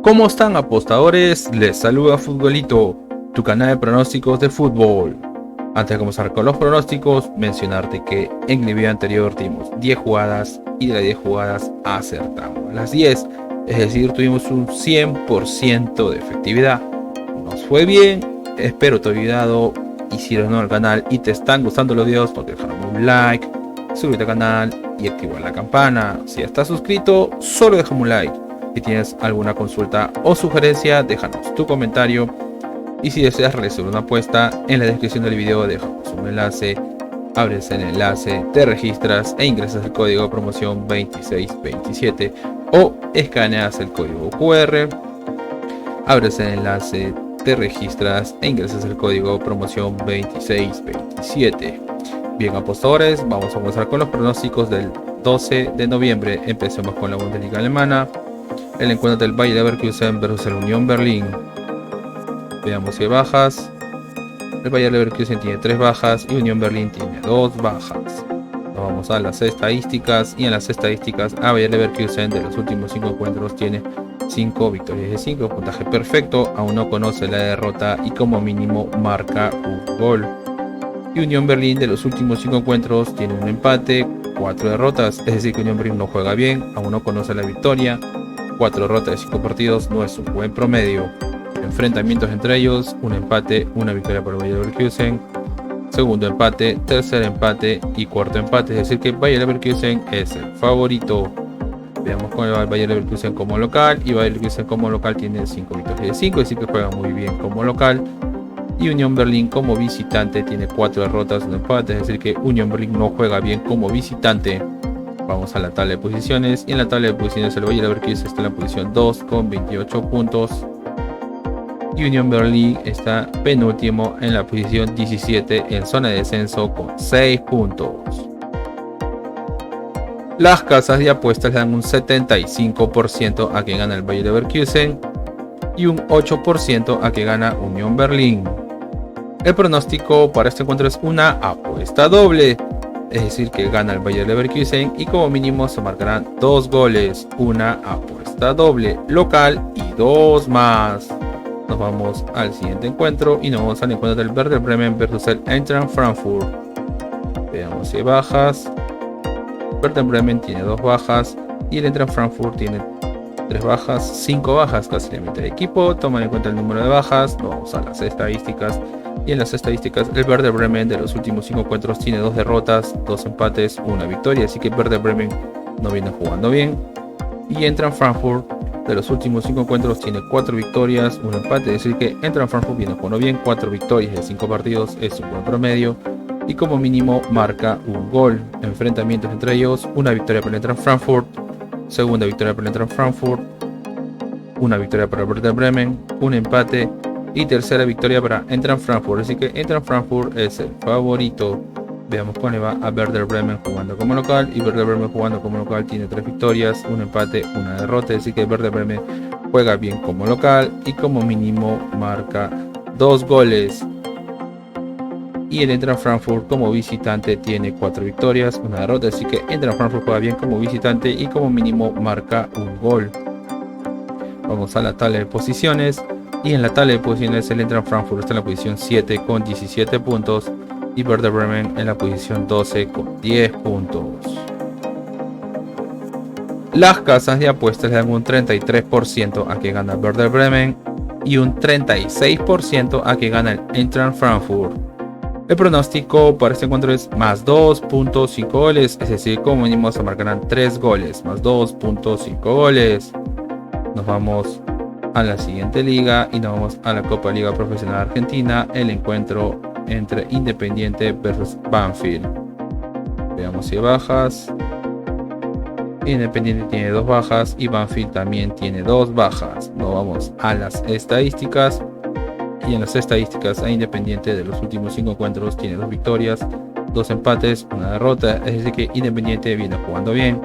¿Cómo están, apostadores? Les saluda Futbolito, tu canal de pronósticos de fútbol. Antes de comenzar con los pronósticos, mencionarte que en el video anterior tuvimos 10 jugadas y de las 10 jugadas acertamos las 10, es decir, tuvimos un 100% de efectividad. Nos fue bien, espero te haya ayudado. Y si eres nuevo al canal y te están gustando los videos, no te dejes un like, suscríbete al canal y activa la campana. Si ya estás suscrito, solo déjame un like. Si tienes alguna consulta o sugerencia, déjanos tu comentario. Y si deseas realizar una apuesta, en la descripción del video dejamos un enlace. Abres el enlace, te registras e ingresas el código de promoción 2627 o escaneas el código QR. Abres el enlace, te registras e ingresas el código de promoción 2627. Bien, apostadores, vamos a comenzar con los pronósticos del 12 de noviembre. Empecemos con la Bundesliga alemana. El encuentro del Bayer Leverkusen versus el Unión Berlín. Veamos si hay bajas. El Bayer Leverkusen tiene 3 bajas y Unión Berlín tiene 2 bajas. Nos vamos a las estadísticas, y en las estadísticas a Bayer Leverkusen de los últimos 5 encuentros tiene 5 victorias de 5, puntaje perfecto, aún no conoce la derrota y como mínimo marca un gol. Y Unión Berlín de los últimos 5 encuentros tiene un empate, 4 derrotas, es decir que Unión Berlín no juega bien, aún no conoce la victoria. 4 derrotas de 5 partidos no es un buen promedio. Enfrentamientos entre ellos, un empate, una victoria para Bayer Leverkusen, segundo empate, tercer empate y cuarto empate, es decir que Bayer Leverkusen es el favorito. Veamos cómo va el Bayer Leverkusen como local, y Bayer Leverkusen como local tiene 5 victorias de 5, es decir que juega muy bien como local. Y Unión Berlín como visitante tiene 4 derrotas, un empate, es decir que Unión Berlín no juega bien como visitante. Vamos a la tabla de posiciones, y en la tabla de posiciones el Bayer Leverkusen está en la posición 2 con 28 puntos y Unión Berlín está penúltimo en la posición 17 en zona de descenso con 6 puntos. Las casas de apuestas le dan un 75% a que gana el Bayer Leverkusen y un 8% a que gana Unión Berlín. El pronóstico para este encuentro es una apuesta doble, es decir que gana el Bayer Leverkusen y como mínimo se marcarán 2 goles, una apuesta doble local y 2 más. Nos vamos al siguiente encuentro y nos vamos al encuentro del Werder Bremen versus el Eintracht Frankfurt. Veamos si hay bajas. Werder Bremen tiene 2 bajas y el Eintracht Frankfurt tiene 3 bajas, 5 bajas, casi la mitad del equipo. Toman en cuenta el número de bajas. Nos vamos a las estadísticas. Y en las estadísticas el Werder Bremen de los últimos 5 encuentros tiene 2 derrotas, 2 empates, 1 victoria, así que el Werder Bremen no viene jugando bien. Y Eintracht Frankfurt de los últimos 5 encuentros tiene 4 victorias, 1 empate, es decir que Eintracht Frankfurt viene jugando bien. 4 victorias de 5 partidos es un buen promedio y como mínimo marca un gol. Enfrentamientos entre ellos, una victoria para el Eintracht Frankfurt, segunda victoria para el Eintracht Frankfurt, una victoria para el Werder Bremen, un empate y tercera victoria para Eintracht Frankfurt, así que Eintracht Frankfurt es el favorito. Veamos cómo le va a Werder Bremen jugando como local, y Werder Bremen jugando como local tiene 3 victorias, un empate, una derrota, así que Werder Bremen juega bien como local y como mínimo marca 2 goles. Y el Eintracht Frankfurt como visitante tiene 4 victorias, una derrota, así que Eintracht Frankfurt juega bien como visitante y como mínimo marca un gol. Vamos a la tabla de posiciones. Y en la tabla de posiciones el Eintracht Frankfurt está en la posición 7 con 17 puntos y Werder Bremen en la posición 12 con 10 puntos. Las casas de apuestas le dan un 33% a que gana Werder Bremen y un 36% a que gana el Eintracht Frankfurt. El pronóstico para este encuentro es más 2.5 goles, es decir, como mínimo se marcarán 3 goles, más 2.5 goles. Nos vamos a la siguiente liga y nos vamos a la Copa Liga Profesional Argentina, el encuentro entre Independiente versus Banfield. Veamos si hay bajas. Independiente tiene 2 bajas y Banfield también tiene 2 bajas. Nos vamos a las estadísticas, y en las estadísticas a Independiente de los últimos 5 encuentros tiene 2 victorias, 2 empates, una derrota, es decir que Independiente viene jugando bien.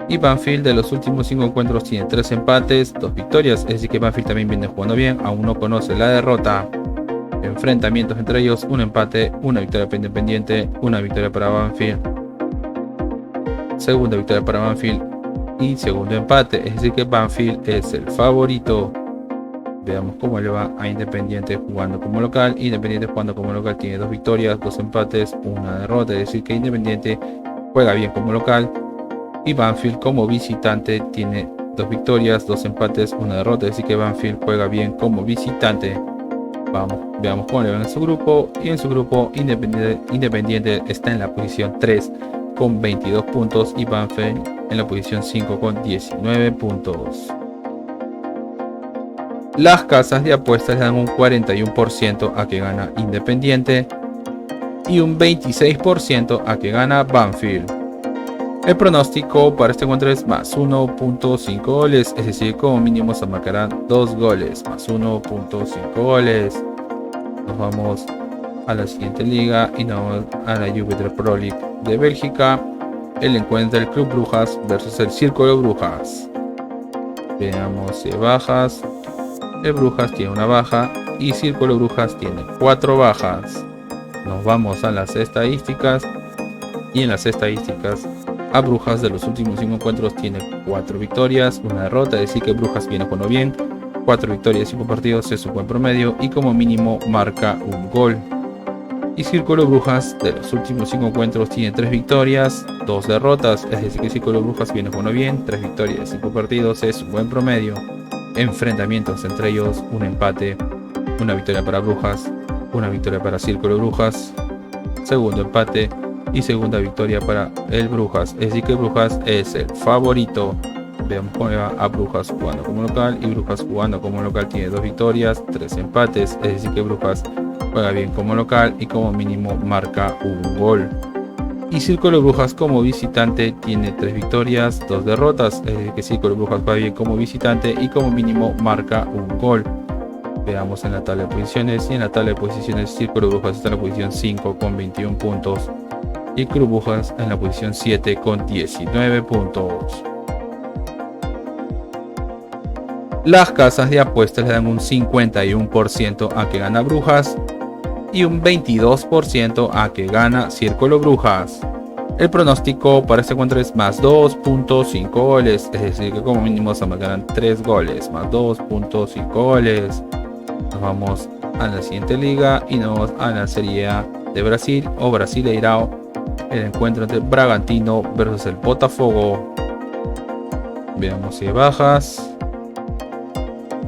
Y Banfield de los últimos 5 encuentros tiene 3 empates, 2 victorias, es decir que Banfield también viene jugando bien, aún no conoce la derrota. Enfrentamientos entre ellos, un empate, una victoria para Independiente, una victoria para Banfield, segunda victoria para Banfield, y segundo empate, es decir que Banfield es el favorito. Veamos cómo le va a Independiente jugando como local. Independiente jugando como local tiene 2 victorias, 2 empates, 1 derrota, es decir que Independiente juega bien como local. Y Banfield como visitante tiene 2 victorias, 2 empates, 1 derrota, es decir que Banfield juega bien como visitante. Veamos cómo le va en su grupo. Y en su grupo Independiente está en la posición 3 con 22 puntos y Banfield en la posición 5 con 19 puntos. Las casas de apuestas le dan un 41% a que gana Independiente y un 26% a que gana Banfield. El pronóstico para este encuentro es más 1.5 goles, es decir, como mínimo se marcarán 2 goles, más 1.5 goles. Nos vamos a la siguiente liga y nos vamos a la Jupiler Pro League de Bélgica. El encuentro del Club Brujas versus el Círculo Brujas. Veamos si bajas. El Brujas tiene una baja y Círculo Brujas tiene 4 bajas. Nos vamos a las estadísticas y en las estadísticas a Brujas de los últimos 5 encuentros tiene 4 victorias, 1 derrota, es decir que Brujas viene jugando bien. 4 victorias, 5 partidos es su buen promedio y como mínimo marca un gol. Y Círculo Brujas de los últimos 5 encuentros tiene 3 victorias, 2 derrotas, es decir que Círculo Brujas viene jugando bien. 3 victorias, 5 partidos es su buen promedio. Enfrentamientos entre ellos, un empate, una victoria para Brujas, una victoria para Círculo Brujas, segundo empate y segunda victoria para el Brujas, es decir que Brujas es el favorito. Veamos cómo va a Brujas jugando como local, y Brujas jugando como local tiene 2 victorias, 3 empates, es decir que Brujas juega bien como local y como mínimo marca un gol. Y Círculo Brujas como visitante tiene 3 victorias, 2 derrotas, es decir que Círculo Brujas va bien como visitante y como mínimo marca un gol. Veamos en la tabla de posiciones, y en la tabla de posiciones Círculo Brujas está en la posición 5 con 21 puntos y Club Brujas en la posición 7 con 19 puntos. Las casas de apuestas le dan un 51% a que gana Brujas y un 22% a que gana Círculo Brujas. El pronóstico para este encuentro es más 2.5 goles, es decir que como mínimo se marcarán 3 goles, más 2.5 goles. Nos vamos a la siguiente liga y nos vamos a la Serie A de Brasil o Brasileirao. El encuentro entre Bragantino versus el Botafogo. Veamos si hay bajas.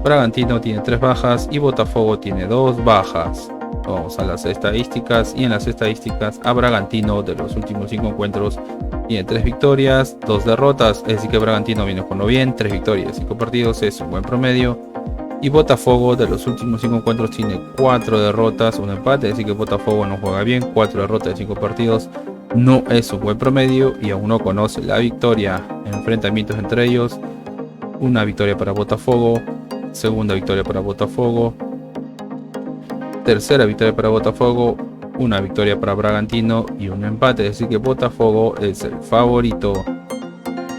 Bragantino tiene 3 bajas y Botafogo tiene 2 bajas. Vamos a las estadísticas y en las estadísticas a Bragantino de los últimos 5 encuentros tiene 3 victorias, 2 derrotas, es decir que Bragantino viene jugando bien, 3 victorias, 5 partidos es un buen promedio. Y Botafogo de los últimos 5 encuentros tiene 4 derrotas, 1 empate, es decir que Botafogo no juega bien, 4 derrotas de 5 partidos no es un buen promedio y aún no conoce la victoria. Enfrentamientos entre ellos, una victoria para Botafogo, segunda victoria para Botafogo, tercera victoria para Botafogo, una victoria para Bragantino y un empate, es decir que Botafogo es el favorito.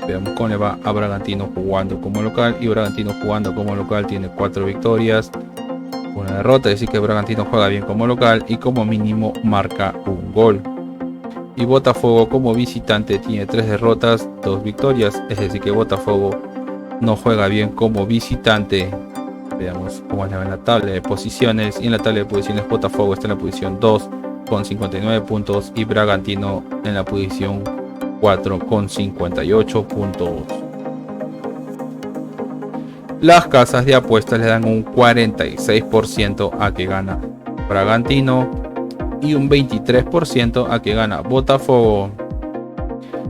Veamos cómo le va a Bragantino jugando como local, y Bragantino jugando como local tiene 4 victorias, una derrota, es decir que Bragantino juega bien como local y como mínimo marca un gol. Y Botafogo como visitante tiene 3 derrotas, 2 victorias, es decir que Botafogo no juega bien como visitante. Veamos cómo le va en la tabla de posiciones, y en la tabla de posiciones Botafogo está en la posición 2 con 59 puntos y Bragantino en la posición 4 con 58 puntos. Las casas de apuestas le dan un 46% a que gana Bragantino y un 23% a que gana Botafogo.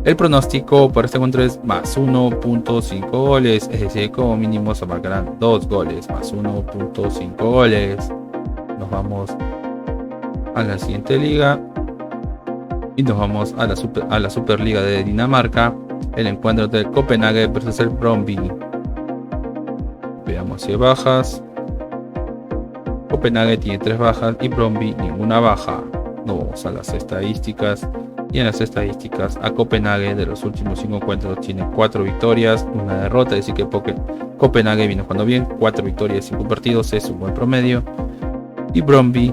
El pronóstico para este encuentro es más 1.5 goles, es decir, como mínimo se marcarán 2 goles, más 1.5 goles. Nos vamos a la siguiente liga y nos vamos a la Superliga de Dinamarca. El encuentro del Copenhague versus el Brøndby. Veamos si hay bajas. Copenhague tiene 3 bajas y Brøndby ninguna baja. Nos vamos a las estadísticas, y en las estadísticas a Copenhague de los últimos 5 encuentros tiene 4 victorias, una derrota, es decir que Copenhague viene jugando bien, 4 victorias, 5 partidos es un buen promedio. Y Brøndby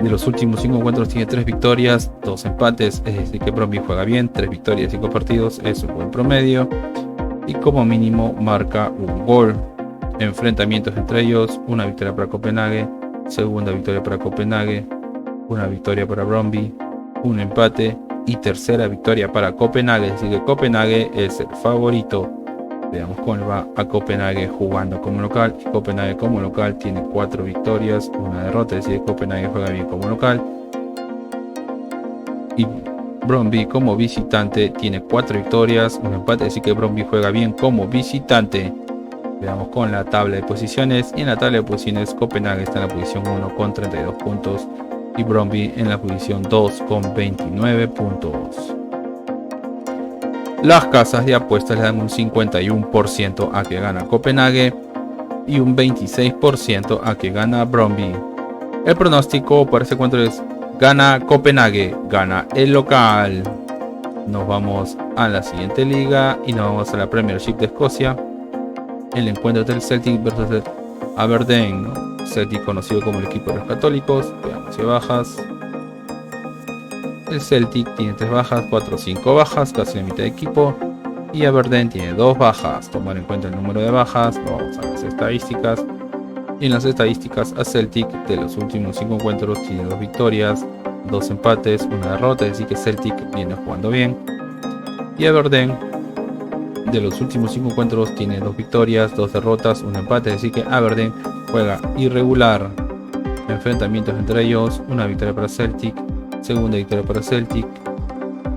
de los últimos 5 encuentros tiene 3 victorias, 2 empates, es decir que Brøndby juega bien, 3 victorias, 5 partidos es un buen promedio. y como mínimo marca un gol. Enfrentamientos entre ellos: una victoria para Copenhague, segunda victoria para Copenhague, una victoria para Brøndby, un empate y tercera victoria para Copenhague. Así que Copenhague es el favorito. Veamos cómo va a Copenhague jugando como local. Y Copenhague como local tiene 4 victorias, una derrota, es decir, Copenhague juega bien como local. Y Brøndby como visitante tiene 4 victorias, un empate, así que Brøndby juega bien como visitante. Veamos con la tabla de posiciones. Y en la tabla de posiciones Copenhague está en la posición 1 con 32 puntos y Brøndby en la posición 2 con 29 puntos. Las casas de apuestas le dan un 51% a que gana Copenhague y un 26% a que gana Brøndby. El pronóstico para este encuentro es: gana Copenhague, gana el local. Nos vamos a la siguiente liga y nos vamos a la Premiership de Escocia. El encuentro del Celtic versus el Aberdeen, ¿no? Celtic conocido como el equipo de los católicos. Veamos si bajas. El Celtic tiene 3 bajas, 4 o 5 bajas, casi la mitad de equipo. Y Aberdeen tiene 2 bajas. Tomar en cuenta el número de bajas, vamos a las estadísticas. Y en las estadísticas, a Celtic de los últimos 5 encuentros tiene 2 victorias, 2 empates, 1 derrota, es decir que Celtic viene jugando bien. Y Aberdeen de los últimos 5 encuentros tiene 2 victorias, 2 derrotas, 1 empate, es decir que Aberdeen juega irregular. Enfrentamientos entre ellos: una victoria para Celtic, segunda victoria para Celtic,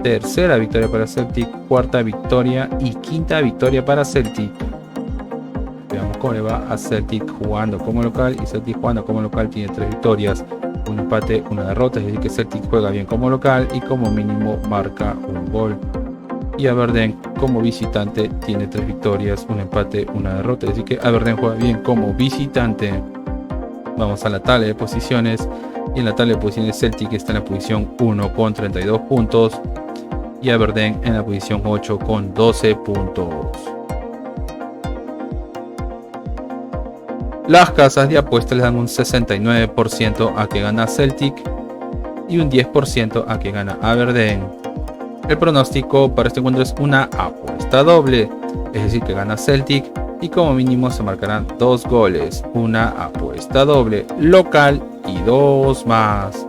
tercera victoria para Celtic, cuarta victoria y quinta victoria para Celtic. Veamos cómo le va a Celtic jugando como local. Y Celtic jugando como local tiene 3 victorias, un empate, una derrota, es decir que Celtic juega bien como local y como mínimo marca un gol. Y Aberdeen como visitante tiene 3 victorias, un empate, una derrota, es decir que Aberdeen juega bien como visitante. Vamos a la tabla de posiciones. Y en la tabla de posiciones Celtic está en la posición 1 con 32 puntos y Aberdeen en la posición 8 con 12 puntos. Las casas de apuestas le dan un 69% a que gana Celtic y un 10% a que gana Aberdeen. El pronóstico para este encuentro es una apuesta doble, es decir que gana Celtic y como mínimo se marcarán 2 goles. Una apuesta doble local y 2 más.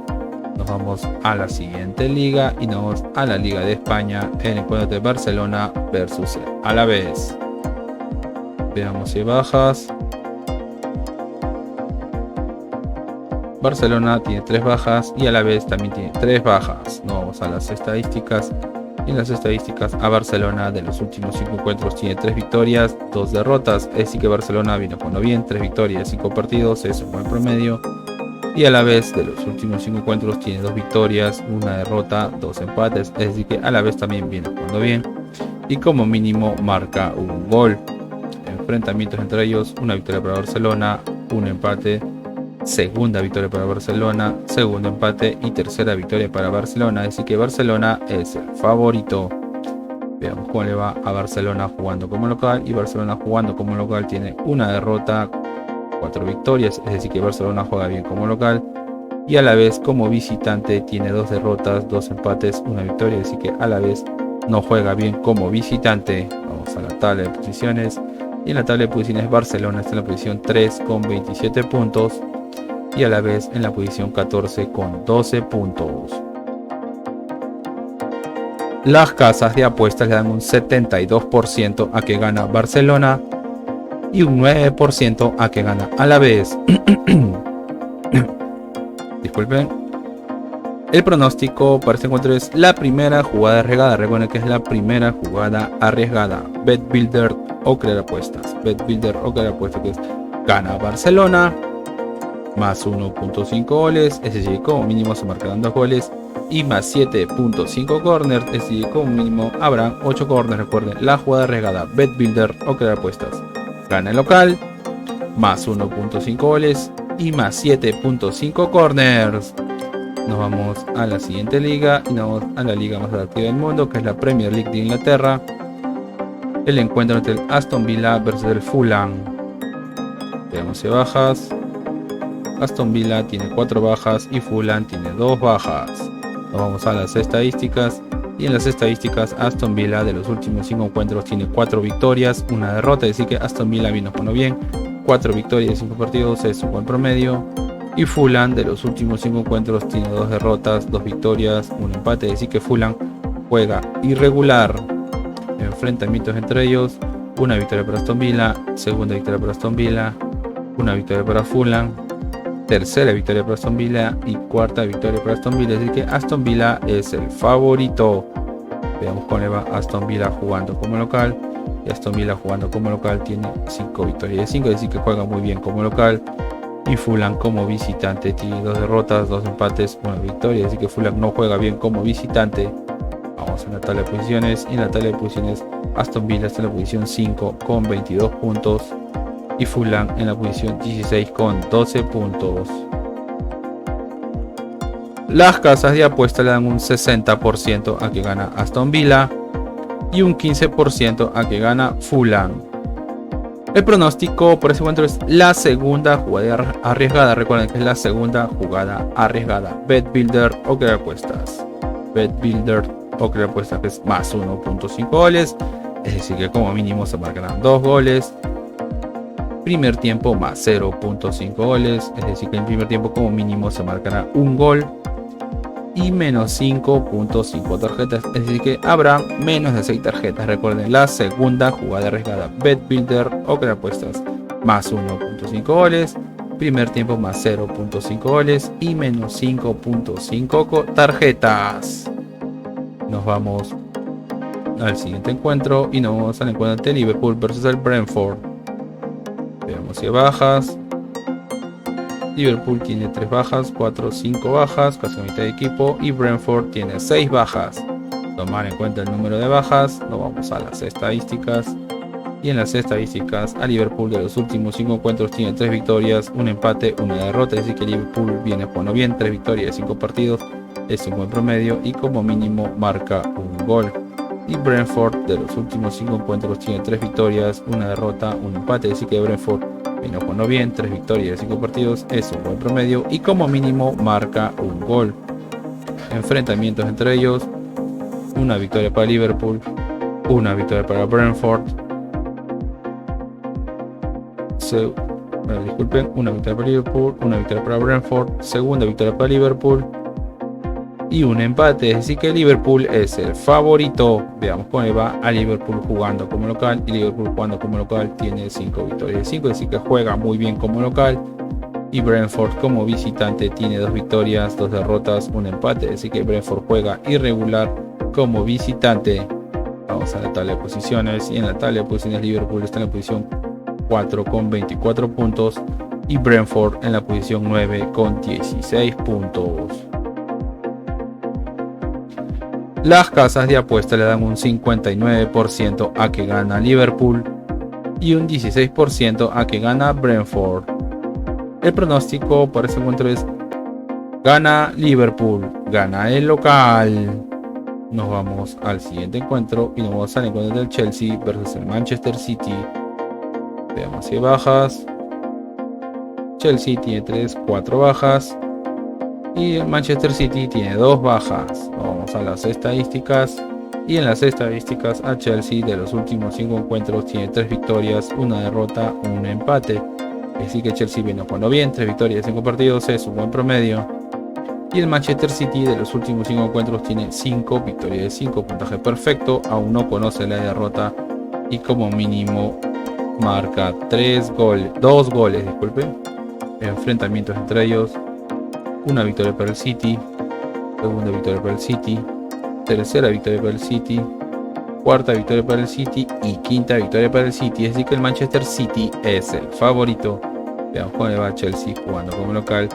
Nos vamos a la siguiente liga y nos vamos a la Liga de España, en el encuentro de Barcelona versus Alavés. Veamos si bajas. Barcelona tiene 3 bajas y Alavés también tiene 3 bajas. Nos vamos a las estadísticas. Y en las estadísticas, a Barcelona de los últimos 5 encuentros tiene 3 victorias, 2 derrotas. Es decir que Barcelona viene jugando bien, 3 victorias, 5 partidos, es un buen promedio. Y a la vez de los últimos 5 encuentros tiene 2 victorias, 1 derrota, 2 empates. Es decir que a la vez también viene jugando bien. Y como mínimo marca un gol. Enfrentamientos entre ellos: una victoria para Barcelona, un empate, segunda victoria para Barcelona, segundo empate y tercera victoria para Barcelona. Así que Barcelona es el favorito. Veamos cómo le va a Barcelona jugando como local. Y Barcelona jugando como local tiene una derrota, 4 victorias, es decir que Barcelona juega bien como local. Y a la vez como visitante tiene 2 derrotas, 2 empates, 1 victoria, es decir que a la vez no juega bien como visitante. Vamos a la tabla de posiciones. Y en la tabla de posiciones Barcelona está en la posición 3 con 27 puntos. Y a la vez en la posición 14 con 12 puntos. Las casas de apuestas le dan un 72% a que gana Barcelona y un 9% a que gana Alavés. Disculpen. El pronóstico para este encuentro es la primera jugada arriesgada. Recuerden que es la primera jugada arriesgada. BetBuilder o crear apuestas. BetBuilder o crear apuestas, que es: gana Barcelona más 1.5 goles, es decir, como mínimo se marcarán 2 goles, y más 7.5 corners, es decir, como mínimo habrán 8 corners. Recuerden, la jugada arriesgada, BetBuilder o crear apuestas: gana el local, más 1.5 goles y más 7.5 corners. Nos vamos a la siguiente liga y nos vamos a la liga más atractiva del mundo, que es la Premier League de Inglaterra. El encuentro entre el Aston Villa versus el Fulham. Veamos si bajas. Aston Villa tiene 4 bajas y Fulham tiene 2 bajas. Nos vamos a las estadísticas. Y en las estadísticas, Aston Villa de los últimos 5 encuentros tiene 4 victorias, 1 derrota, es decir que Aston Villa vino jugando bien, 4 victorias de 5 partidos es un buen promedio. Y Fulham de los últimos 5 encuentros tiene 2 derrotas, 2 victorias, 1 empate, es decir que Fulham juega irregular. Enfrentamientos entre ellos, una victoria para Aston Villa, segunda victoria para Aston Villa, una victoria para Fulham, tercera victoria para Aston Villa y cuarta victoria para Aston Villa, así que Aston Villa es el favorito. Veamos cómo le va a Aston Villa jugando como local. Y Aston Villa jugando como local tiene 5 victorias de 5, es decir que juega muy bien como local. Y Fulham como visitante tiene 2 derrotas, 2 empates, 1 victoria, así que Fulham no juega bien como visitante. Vamos a la tabla de posiciones. Y en la tabla de posiciones, Aston Villa está en la posición 5 con 22 puntos. Y Fulham en la posición 16 con 12 puntos. Las casas de apuesta le dan un 60% a que gana Aston Villa y un 15% a que gana Fulham. El pronóstico por ese encuentro es la segunda jugada arriesgada. Recuerden que es la segunda jugada arriesgada. BetBuilder o que apuestas. BetBuilder o que apuestas que es más 1.5 goles. Es decir que como mínimo se marcarán 2 goles. Primer tiempo más 0.5 goles. Es decir que en primer tiempo como mínimo se marcará un gol. Y menos 5.5 tarjetas, es decir que habrá menos de 6 tarjetas. Recuerden, la segunda jugada arriesgada. BetBuilder o que apuestas más 1.5 goles, primer tiempo más 0.5 goles y menos 5.5 tarjetas. Nos vamos al siguiente encuentro y nos vamos al encuentro de Liverpool versus el Brentford. Veamos si bajas. Liverpool tiene 3 bajas, 4, 5 bajas, casi mitad de equipo, y Brentford tiene 6 bajas. Tomar en cuenta el número de bajas, nos vamos a las estadísticas. Y en las estadísticas, a Liverpool de los últimos 5 encuentros tiene 3 victorias, un empate, una derrota, es decir que Liverpool viene jugando bien, 3 victorias de 5 partidos, es un buen promedio y como mínimo marca un gol. Y Brentford de los últimos 5 encuentros tiene 3 victorias, una derrota, un empate, es decir que Brentford viene jugando bien, 3 victorias de 5 partidos, es un buen promedio y como mínimo marca un gol. Enfrentamientos entre ellos, una victoria para Liverpool, una victoria para Brentford, una victoria para Liverpool, una victoria para Brentford, segunda victoria para Liverpool y un empate, es decir que Liverpool es el favorito. Veamos cómo le va a Liverpool jugando como local, y Liverpool jugando como local tiene 5 victorias de 5, es decir que juega muy bien como local. Y Brentford como visitante tiene 2 victorias, 2 derrotas, un empate, es decir que Brentford juega irregular como visitante. Vamos a la tabla de posiciones, y en la tabla de posiciones Liverpool está en la posición 4 con 24 puntos y Brentford en la posición 9 con 16 puntos. Las casas de apuesta le dan un 59% a que gana Liverpool y un 16% a que gana Brentford. El pronóstico para ese encuentro es gana Liverpool, gana el local. Nos vamos al siguiente encuentro y nos vamos al encuentro del Chelsea versus el Manchester City. Veamos si hay bajas. Chelsea tiene 3, 4 bajas. Y el Manchester City tiene 2 bajas. Vamos a las estadísticas. Y en las estadísticas, a Chelsea de los últimos 5 encuentros tiene 3 victorias, una derrota, un empate. Es decir que Chelsea viene jugando bien, 3 victorias de 5 partidos es un buen promedio. Y el Manchester City de los últimos 5 encuentros tiene 5 victorias de 5, puntaje perfecto. Aún no conoce la derrota y como mínimo marca 2 goles, disculpen. Enfrentamientos entre ellos. Una victoria para el City, segunda victoria para el City, tercera victoria para el City, cuarta victoria para el City y quinta victoria para el City. Es decir que el Manchester City es el favorito. Veamos cómo le va a Chelsea jugando como local.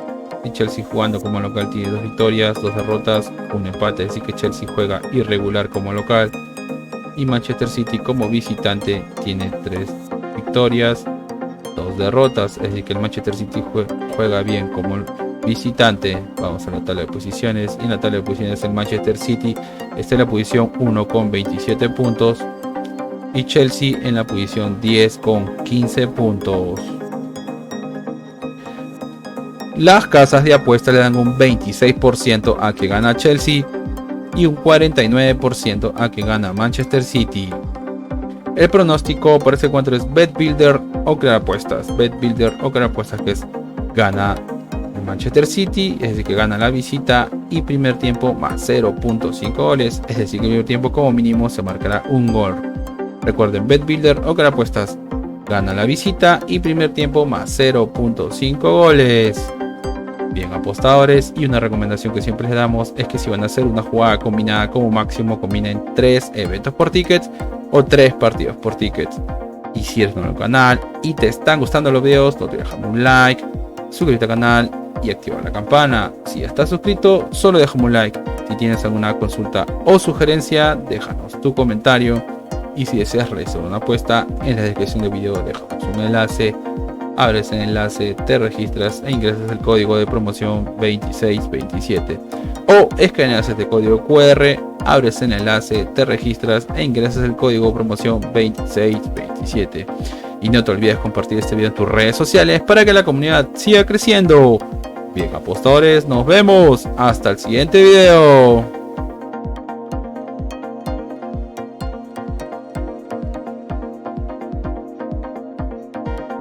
Y Chelsea jugando como local tiene 2 victorias, 2 derrotas, un empate. Es decir que Chelsea juega irregular como local. Y Manchester City como visitante tiene 3 victorias, 2 derrotas. Es decir que el Manchester City juega bien como visitante. Vamos a la tabla de posiciones. Y en la tabla de posiciones el Manchester City está en la posición 1 con 27 puntos. Y Chelsea en la posición 10 con 15 puntos. Las casas de apuesta le dan un 26% a que gana Chelsea y un 49% a que gana Manchester City. El pronóstico para este encuentro es Bet Builder o crear apuestas. Bet Builder o crear apuestas, que es gana el Manchester City, es decir que gana la visita, y primer tiempo más 0.5 goles, es decir que el primer tiempo como mínimo se marcará un gol. Recuerden, Bet Builder o crear apuestas, gana la visita y primer tiempo más 0.5 goles. Bien, apostadores, y una recomendación que siempre les damos es que si van a hacer una jugada combinada, como máximo combinen 3 eventos por tickets o 3 partidos por tickets. Y si eres nuevo en el canal y te están gustando los videos, no te dejamos un like, suscríbete al canal y activa la campana. Si ya estás suscrito, solo déjame un like. Si tienes alguna consulta o sugerencia, déjanos tu comentario. Y si deseas realizar una apuesta, en la descripción del video dejamos un enlace. Abres el enlace, te registras e ingresas el código de promoción 2627. O escaneas este código QR, abres el enlace, te registras e ingresas el código de promoción 2627. Y no te olvides compartir este video en tus redes sociales para que la comunidad siga creciendo. Bien, apostadores, nos vemos hasta el siguiente video.